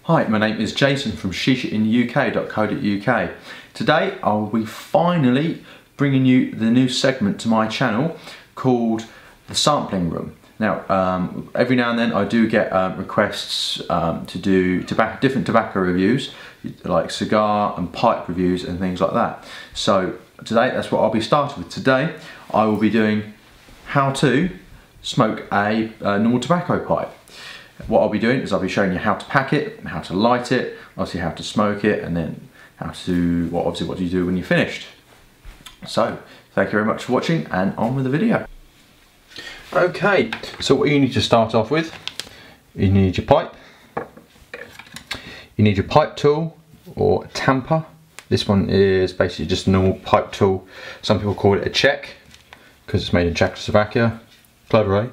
Hi, my name is Jason from shishaintheuk.co.uk. Today I'll be finally bringing you the new segment to my channel called the sampling room. Now, every now and then I do get requests to do different tobacco reviews, like cigar and pipe reviews and things like that. So today that's what I'll be starting with. Today I will be doing how to smoke a normal tobacco pipe. What I'll be doing is I'll be showing you how to pack it, how to light it, obviously how to smoke it, and then how to, what do you do when you're finished. So, thank you very much for watching, and on with the video. Okay, so what you need to start off with, you need your pipe, you need your pipe tool or tamper. This one is basically just a normal pipe tool. Some people call it a Czech, because it's made in Czechoslovakia. Clever,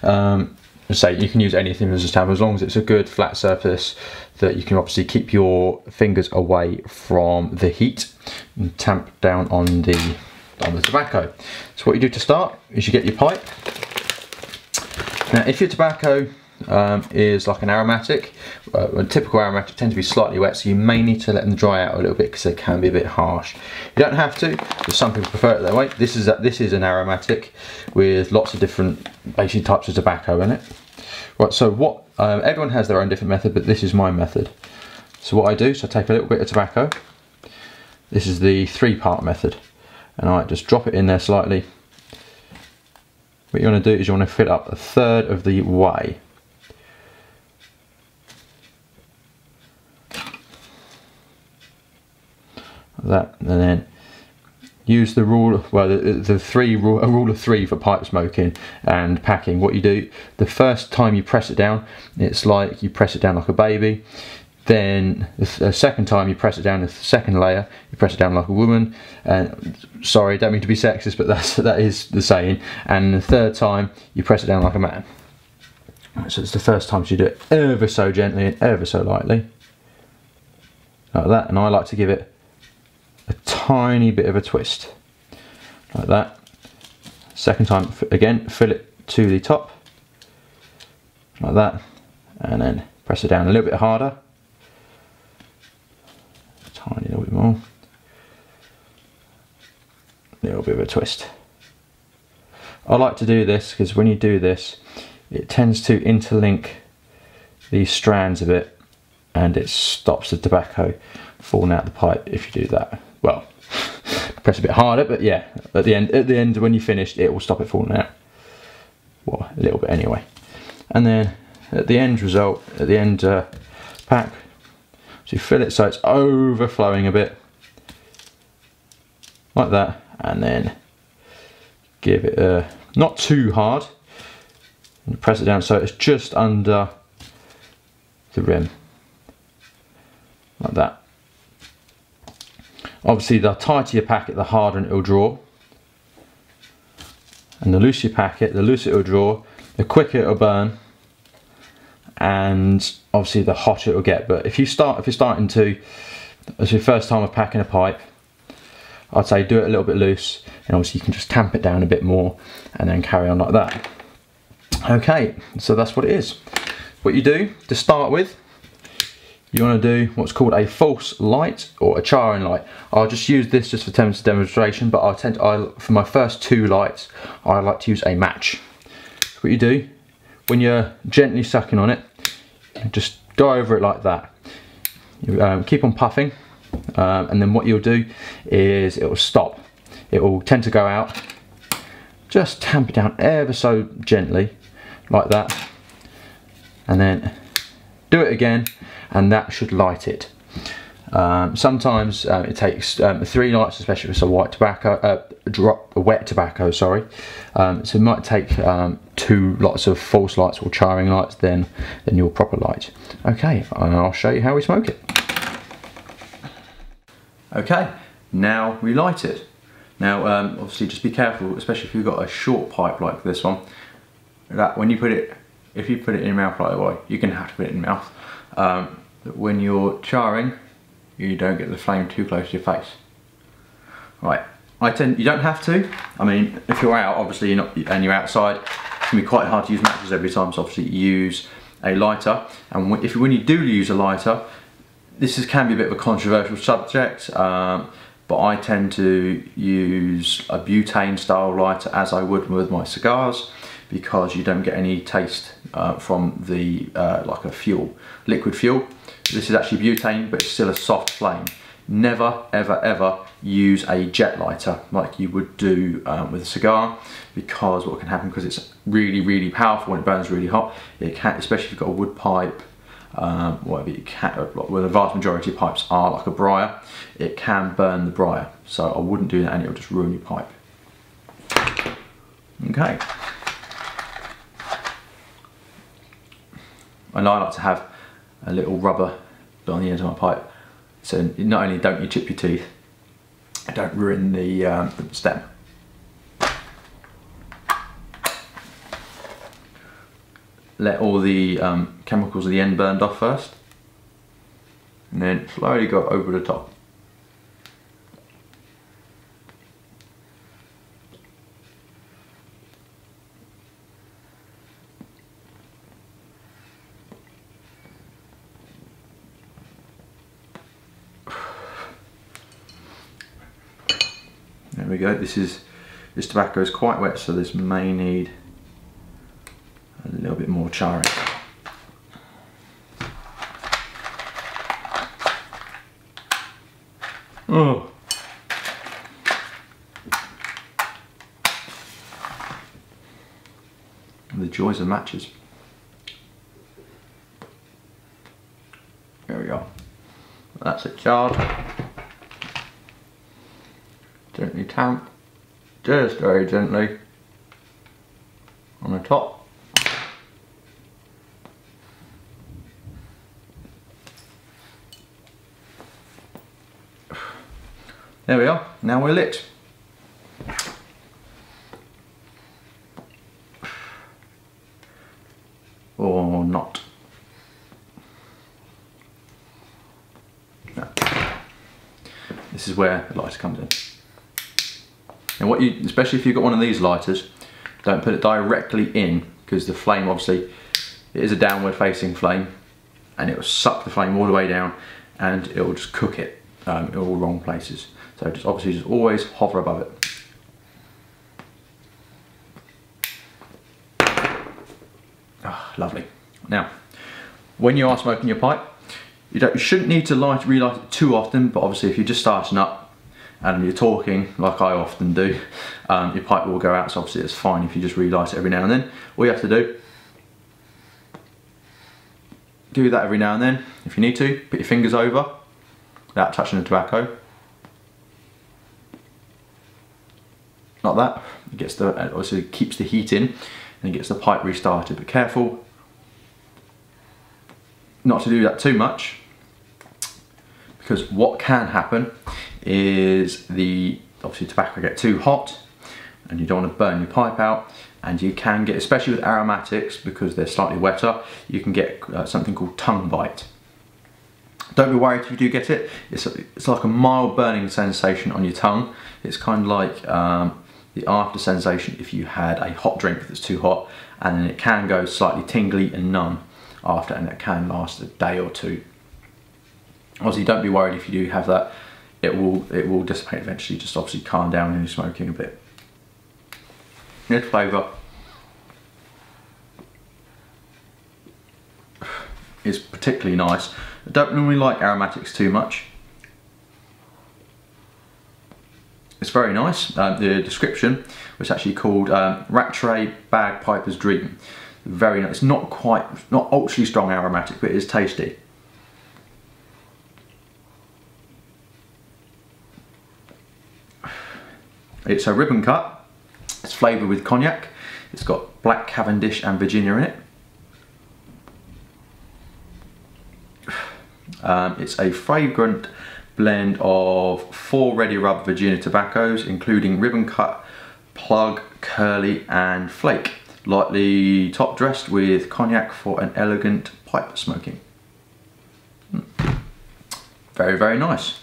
eh? Say you can use anything as a tamper as long as it's a good flat surface that you can obviously keep your fingers away from the heat and tamp down on the tobacco. So what you do to start is you get your pipe. Now if your tobacco is like an aromatic, a typical aromatic tends to be slightly wet, so you may need to let them dry out a little bit because they can be a bit harsh. You don't have to, but some people prefer it that way. This is an aromatic with lots of different basic types of tobacco in it. Right, so what everyone has their own different method, but this is my method. So what I do, so I take a little bit of tobacco. This is the 3-part method, and I just drop it in there slightly. What you want to do is you want to fill it up 1/3 of the way. That, and then use the rule, well, a rule of 3 for pipe smoking and packing. What you do, the first time you press it down, it's like you press it down like a baby. Then the second time you press it down, the second layer, you press it down like a woman. And sorry, don't mean to be sexist, but that is the saying. And the third time you press it down like a man. Right, so it's the first time, so you do it ever so gently and ever so lightly, like that. And I like to give it a tiny bit of a twist, like that. Second time, again, fill it to the top, like that, and then press it down a little bit harder, a tiny little bit more, a little bit of a twist. I like to do this because when you do this, it tends to interlink these strands a bit, and it stops the tobacco falling out the pipe if you do that. Well, press a bit harder, but yeah, at the end when you finished, it will stop it falling out. Well, a little bit anyway. And then at the end result, at the end pack, so you fill it so it's overflowing a bit, like that, and then give it not too hard, and press it down so it's just under the rim, like that. Obviously, the tighter you pack it, the harder it will draw. And the looser you pack it, the looser it will draw, the quicker it will burn, and obviously the hotter it will get. But if you're starting to, as your first time of packing a pipe, I'd say do it a little bit loose, and obviously you can just tamp it down a bit more, and then carry on like that. Okay, so that's what it is. What you do to start with, you want to do what's called a false light or a charring light. I'll just use this just for demonstration, but for my first 2 lights, I like to use a match. What you do, when you're gently sucking on it, just go over it like that. You, keep on puffing, and then what you'll do is it will stop. It will tend to go out. Just tamp it down ever so gently, like that, and then do it again, and that should light it. Sometimes it takes 3 lights, especially if it's a white tobacco, wet tobacco, sorry. So it might take 2 lots of false lights or charring lights, then your proper light. Okay, and I'll show you how we smoke it. Okay, now we light it. Now, obviously, just be careful, especially if you've got a short pipe like this one. That when you put it, if you put it in your mouth like that, you can have to put it in your mouth. When you're charring, you don't get the flame too close to your face. Right, you don't have to. I mean, if you're out, obviously you're outside, it can be quite hard to use matches every time, so obviously use a lighter. And when you do use a lighter, can be a bit of a controversial subject, but I tend to use a butane style lighter as I would with my cigars, because you don't get any taste from the like a fuel, liquid fuel. This is actually butane, but it's still a soft flame. Never ever ever use a jet lighter like you would do with a cigar, because what can happen, because it's really powerful when it burns really hot, it can, especially if you've got a wood pipe, whatever, you can, well, the vast majority of pipes are like a briar, it can burn the briar, so I wouldn't do that, and it'll just ruin your pipe. Okay. And I like to have a little rubber on the end of my pipe, so not only don't you chip your teeth, don't ruin the stem. Let all the chemicals at the end burned off first, and then slowly go over the top. There we go. This tobacco is quite wet, so this may need a little bit more charring. Oh. The joys of matches. There we go. That's it charred. Gently tamp, just very gently on the top. There we are, now we're lit. Or not. No. This is where the lighter comes in. And especially if you've got one of these lighters, don't put it directly in, because the flame, obviously, it is a downward facing flame, and it will suck the flame all the way down, and it will just cook it in all wrong places. So obviously just always hover above it. Oh, lovely. Now, when you are smoking your pipe, you shouldn't need to relight it too often, but obviously if you're just starting up and you're talking, like I often do, your pipe will go out, so obviously it's fine if you just relight it every now and then. All you have to do that every now and then. If you need to, put your fingers over without touching the tobacco. Like that. It obviously keeps the heat in and it gets the pipe restarted, but careful not to do that too much, because what can happen is obviously tobacco get too hot and you don't want to burn your pipe out, and you can get, especially with aromatics, because they're slightly wetter, you can get something called tongue bite. Don't be worried if you do get it. It's like a mild burning sensation on your tongue. It's kind of like the after sensation if you had a hot drink that's too hot, and then it can go slightly tingly and numb after, and it can last a day or two. Obviously don't be worried if you do have that. It will dissipate eventually. Just obviously calm down when you're smoking a bit. Good flavour. It's particularly nice. I don't normally like aromatics too much. It's very nice. The description was actually called Rattray Bagpiper's Dream. Very nice. It's not ultra strong aromatic, but it is tasty. It's a ribbon cut. It's flavoured with cognac. It's got black Cavendish and Virginia in it. It's a fragrant blend of 4 ready rub Virginia tobaccos, including ribbon cut, plug, curly and flake. Lightly top dressed with cognac for an elegant pipe smoking. Very, very nice.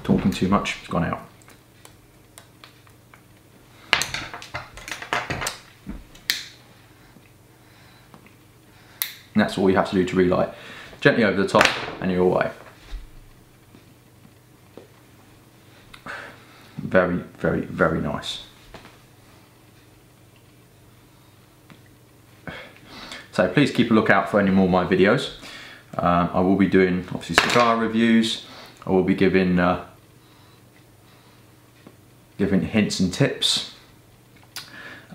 Talking too much, it's gone out. And that's all you have to do to relight. Gently over the top and you're away. Very, very, very nice. So please keep a lookout for any more of my videos. I will be doing obviously cigar reviews. I will be giving hints and tips.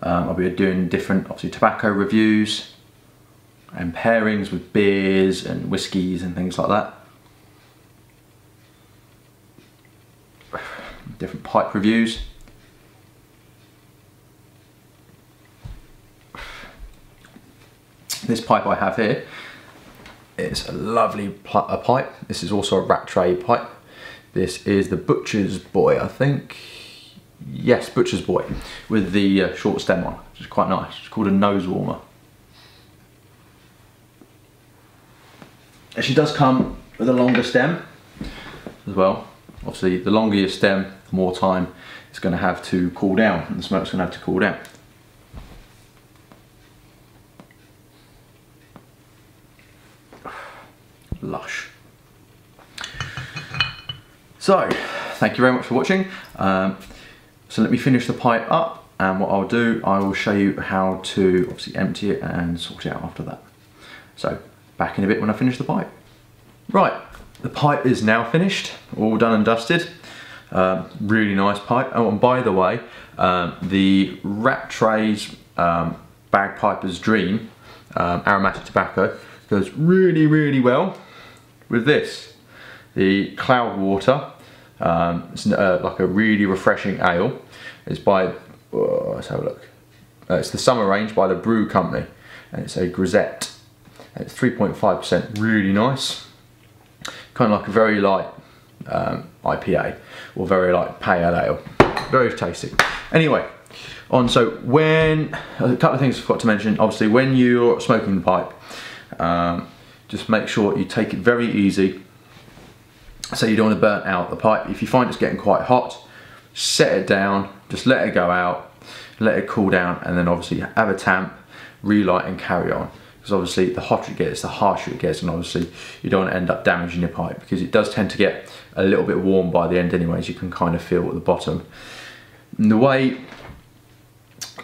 I'll be doing different obviously tobacco reviews and pairings with beers and whiskies and things like that. Different pipe reviews. This pipe I have here is a lovely pipe. This is also a rat tray pipe. This is the Butcher's Boy, I think. Yes, Butcher's Boy, with the short stem on, which is quite nice. It's called a nose warmer. She does come with a longer stem as well. Obviously, the longer your stem, the more time it's going to have to cool down, and the smoke's going to have to cool down. Lush. So, thank you very much for watching. So let me finish the pipe up, and what I'll do, I will show you how to obviously empty it and sort it out after that. So, back in a bit when I finish the pipe. Right, the pipe is now finished, all done and dusted. Really nice pipe. Oh, and by the way, the Rat Trays Bagpiper's Dream aromatic tobacco goes really, really well with this. The Cloud Water, it's like a really refreshing ale. It's by, let's have a look. It's the Summer Range by the Brew Company, and it's a grisette. And it's 3.5%, really nice. Kind of like a very light IPA or very light pale ale. Very tasty. Anyway, so when, a couple of things I forgot to mention. Obviously, when you're smoking the pipe, just make sure you take it very easy, so you don't want to burn out the pipe. If you find it's getting quite hot, set it down, just let it go out, let it cool down, and then obviously have a tamp, relight and carry on. Because obviously the hotter it gets, the harsher it gets, and obviously you don't want to end up damaging your pipe, because it does tend to get a little bit warm by the end anyways. You can kind of feel at the bottom. And the way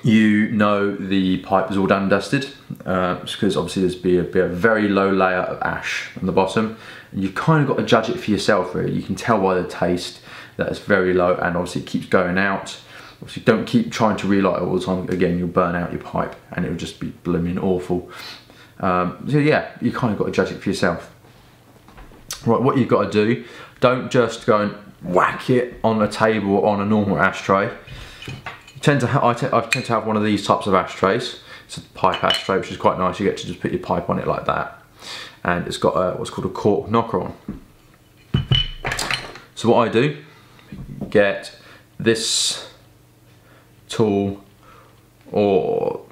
you know the pipe is all done and dusted, because obviously there's be a very low layer of ash on the bottom, and you kind of got to judge it for yourself really. You can tell by the taste that it's very low, and obviously it keeps going out. Obviously don't keep trying to relight it all the time, again you'll burn out your pipe and it'll just be blooming awful. So yeah, you kind of got to judge it for yourself. Right, what you've got to do, don't just go and whack it on a table or on a normal ashtray. I tend to have one of these types of ashtrays. It's a pipe ashtray, which is quite nice. You get to just put your pipe on it like that, and it's got what's called a cork knocker on. So what I do, get this tool or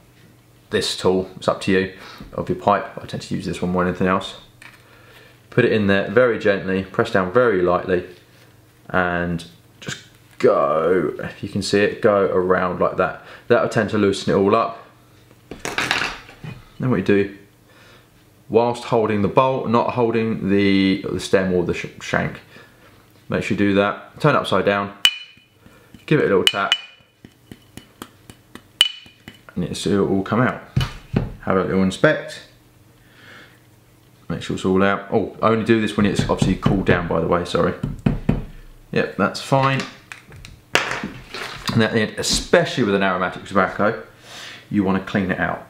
this tool, it's up to you, of your pipe. I tend to use this one more than anything else. Put it in there very gently, press down very lightly, and just go, if you can see it, go around like that. That'll tend to loosen it all up. Then what you do, whilst holding the bowl, not holding the stem or the shank, make sure you do that, turn it upside down, give it a little tap, and it'll all come out. Have a little inspect, make sure it's all out. Oh, I only do this when it's obviously cooled down, by the way, sorry. Yep, that's fine. And at the end, especially with an aromatic tobacco, you want to clean it out.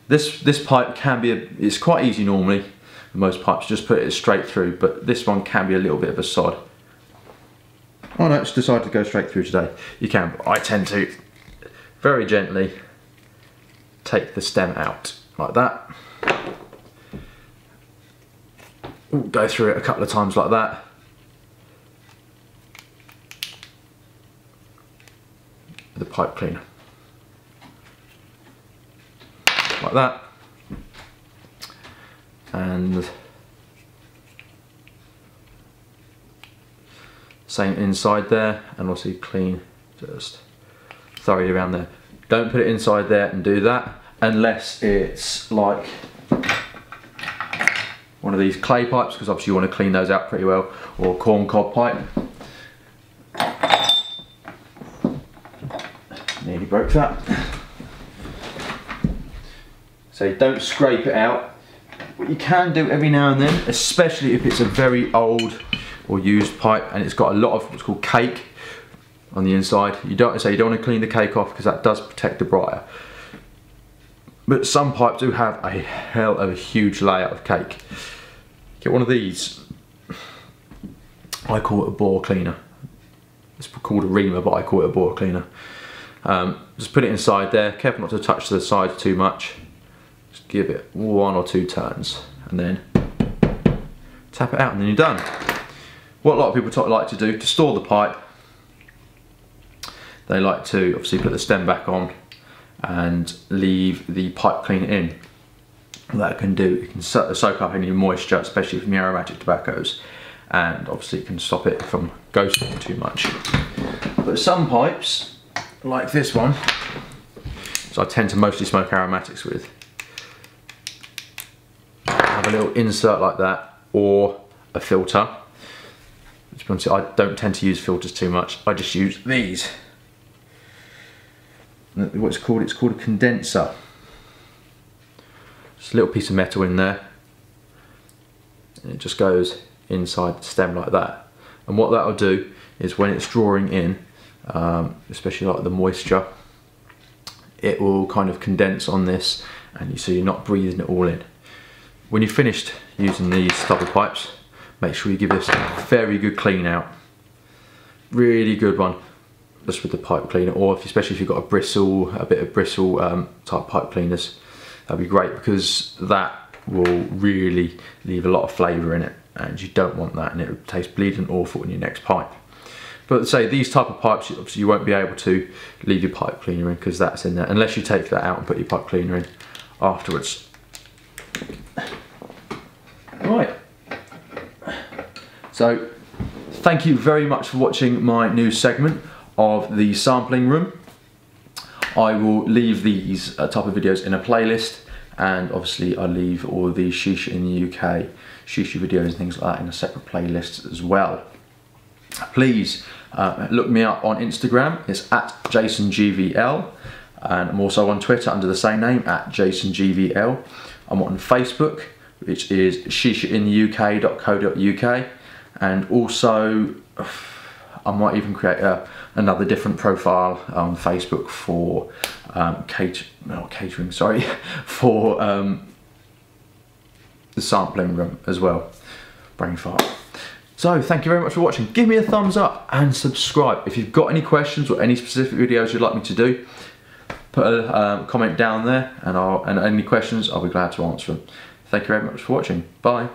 This pipe can be, it's quite easy normally, most pipes just put it straight through, but this one can be a little bit of a sod. Oh no, it's decided to go straight through today. You can, but I tend to very gently take the stem out like that. Ooh, go through it a couple of times like that. The pipe cleaner. Like that. And same inside there, and also clean, just thoroughly around there. Don't put it inside there and do that unless it's like one of these clay pipes, because obviously you want to clean those out pretty well, or corn cob pipe. Nearly broke that. So you don't scrape it out. What you can do every now and then, especially if it's a very old or used pipe and it's got a lot of what's called cake on the inside, you don't want to clean the cake off because that does protect the briar. But some pipes do have a hell of a huge layer of cake. Get one of these. I call it a bore cleaner. It's called a reamer, but I call it a bore cleaner. Just put it inside there. Careful not to touch the sides too much. Just give it 1 or 2 turns, and then tap it out, and then you're done. What a lot of people like to do to store the pipe, they like to obviously put the stem back on and leave the pipe cleaner in. What that can do, it can soak up any moisture, especially from the aromatic tobaccos, and obviously it can stop it from ghosting too much. But some pipes, like this one, so I tend to mostly smoke aromatics with, have a little insert like that, or a filter. To be honest, I don't tend to use filters too much. I just use these. What's called? It's called a condenser. Just a little piece of metal in there, and it just goes inside the stem like that. And what that'll do is when it's drawing in, especially like the moisture, it will kind of condense on this, and so you're not breathing it all in. When you've finished using these type of pipes, make sure you give this a very good clean out. Really good one, just with the pipe cleaner, or especially if you've got a bit of bristle type pipe cleaners, that'd be great, because that will really leave a lot of flavour in it, and you don't want that, and it will taste bleeding awful in your next pipe. But say these type of pipes, obviously you won't be able to leave your pipe cleaner in, because that's in there, unless you take that out and put your pipe cleaner in afterwards. Right, so thank you very much for watching my new segment of the sampling room. I will leave these type of videos in a playlist, and obviously I leave all the Shisha in the UK, Shisha videos and things like that in a separate playlist as well. Please look me up on Instagram, it's @JasonGVL, and I'm also on Twitter under the same name, @JasonGVL. I'm on Facebook, which is shishaintheuk.co.uk, and also I might even create another different profile on Facebook for catering, sorry, for the sampling room as well. Brain fart. So thank you very much for watching. Give me a thumbs up and subscribe. If you've got any questions or any specific videos you'd like me to do, put a comment down there, and any questions I'll be glad to answer them. Thank you very much for watching. Bye.